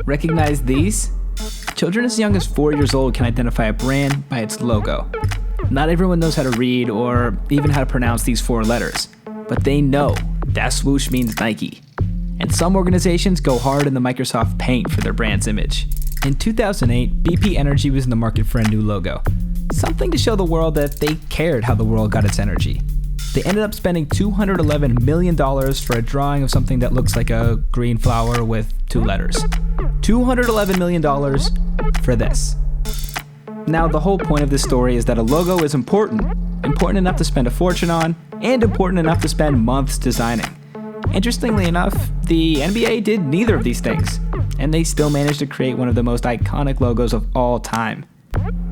Recognize these? Children as young as 4 years old can identify a brand by its logo. Not everyone knows how to read or even how to pronounce these 4 letters, but they know that swoosh means Nike. And some organizations go hard in the Microsoft Paint for their brand's image. In 2008, BP Energy was in the market for a new logo. Something to show the world that they cared how the world got its energy. They ended up spending $211 million for a drawing of something that looks like a green flower with 2 letters. $211 million for this. Now, the whole point of this story is that a logo is important enough to spend a fortune on, and important enough to spend months designing. Interestingly enough, the NBA did neither of these things, and they still managed to create one of the most iconic logos of all time.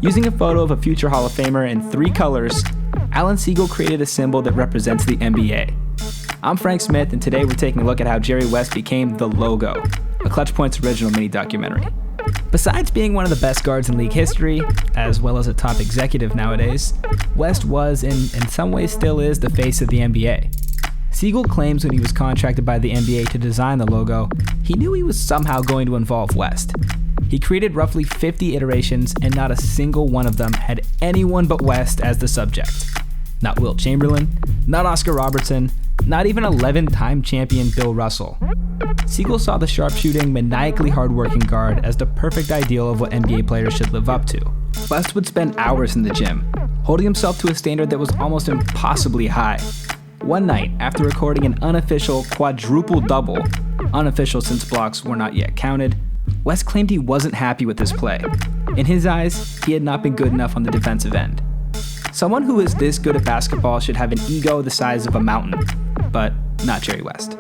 Using a photo of a future Hall of Famer in 3 colors, Alan Siegel created a symbol that represents the NBA. I'm Frank Smith, and today we're taking a look at how Jerry West became the logo, a ClutchPoints original mini-documentary. Besides being one of the best guards in league history, as well as a top executive nowadays, West was, and in some ways still is, the face of the NBA. Siegel claims when he was contracted by the NBA to design the logo, he knew he was somehow going to involve West. He created roughly 50 iterations, and not a single one of them had anyone but West as the subject. Not Wilt Chamberlain, not Oscar Robertson, not even 11-time champion Bill Russell. Siegel saw the sharpshooting, maniacally hardworking guard as the perfect ideal of what NBA players should live up to. West would spend hours in the gym, holding himself to a standard that was almost impossibly high. One night, after recording an unofficial quadruple double, unofficial since blocks were not yet counted, West claimed he wasn't happy with his play. In his eyes, he had not been good enough on the defensive end. Someone who is this good at basketball should have an ego the size of a mountain, but not Jerry West.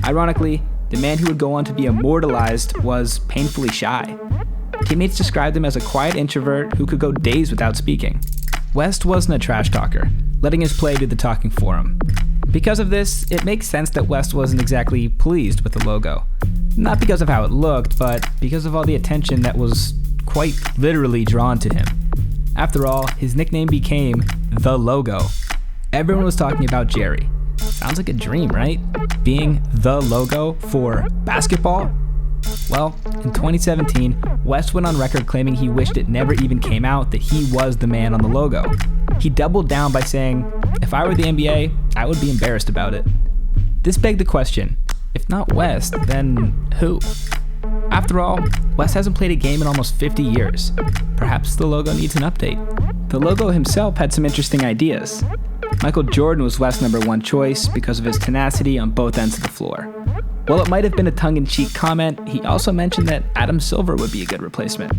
Ironically, the man who would go on to be immortalized was painfully shy. Teammates described him as a quiet introvert who could go days without speaking. West wasn't a trash talker, letting his play do the talking for him. Because of this, it makes sense that West wasn't exactly pleased with the logo. Not because of how it looked, but because of all the attention that was quite literally drawn to him. After all, his nickname became the logo. Everyone was talking about Jerry. Sounds like a dream, right? Being the logo for basketball? Well, in 2017, West went on record claiming he wished it never even came out that he was the man on the logo. He doubled down by saying, "If I were the NBA, I would be embarrassed about it." This begged the question, if not West, then who? After all, West hasn't played a game in almost 50 years. Perhaps the logo needs an update. The logo himself had some interesting ideas. Michael Jordan was West's #1 choice because of his tenacity on both ends of the floor. While it might have been a tongue-in-cheek comment, he also mentioned that Adam Silver would be a good replacement.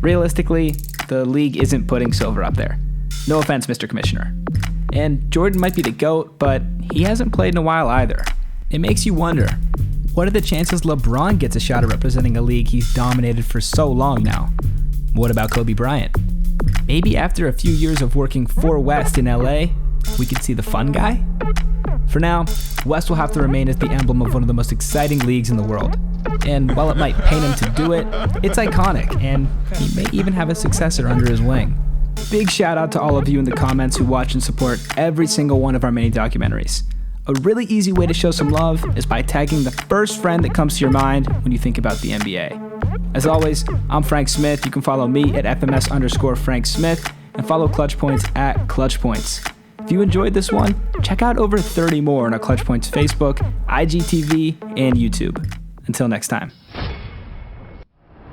Realistically, the league isn't putting Silver up there. No offense, Mr. Commissioner. And Jordan might be the GOAT, but he hasn't played in a while either. It makes you wonder, what are the chances LeBron gets a shot at representing a league he's dominated for so long now? What about Kobe Bryant? Maybe after a few years of working for West in LA, we could see the fun guy? For now, West will have to remain as the emblem of one of the most exciting leagues in the world. And while it might pain him to do it, it's iconic, and he may even have a successor under his wing. Big shout out to all of you in the comments who watch and support every single one of our mini documentaries. A really easy way to show some love is by tagging the first friend that comes to your mind when you think about the NBA. As always, I'm Frank Smith. You can follow me at FMS_Frank Smith and follow ClutchPoints at ClutchPoints. If you enjoyed this one, check out over 30 more on our ClutchPoints Facebook, IGTV, and YouTube. Until next time.